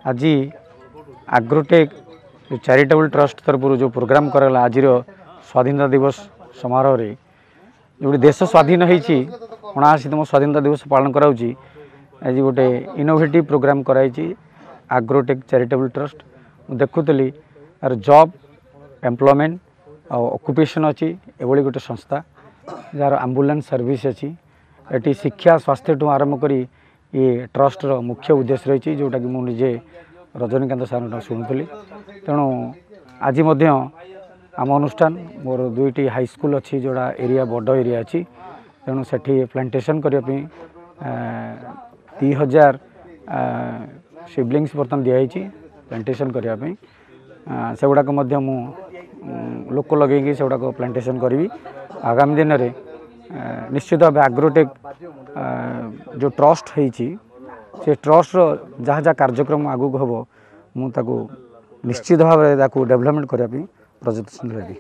आज एग्रोटेक जो charitable trust तरफ जो प्रोग्राम कराला आज स्वाधीनता दिवस समारोह रे जो देश स्वाधीन होती 79तम स्वाधीनता दिवस पालन कराऊँच आज गोटे इनोवेटिव प्रोग्राम कराई एग्रोटेक चैरिटेबल ट्रस्ट देखुली यार जॉब एम्प्लॉयमेंट ऑक्युपेशन अच्छी एभली गोटे संस्था जार एम्बुलेंस सर्विस अच्छी एटी शिक्षा स्वास्थ्य ठूँ आरंभ करी ये ट्रस्ट रो मुख्य उद्देश्य रही जोटा कि मुझे रजनीकांत सार शुणुली तेणु आज आम अनुष्ठान मोर दुईटी हाईस्कल अच्छी जोड़ा एरिया बड़ एरिया अच्छी तेणु से प्लांटेशन करने 3000 सिबलिंग्स बर्तमान दिखाई प्लांटेशन करने से गुड़ाक लोक लगे से गुड़ाक प्लांटेशन करी आगामी दिन में निश्चित भाव एग्रोटेक जो ट्रस्ट होती से ट्रस्ट जहाँ जहाँ कार्यक्रम आगू हम मुझे निश्चित भाव डेवलपमेंट करने प्रयत्नशील हेबी।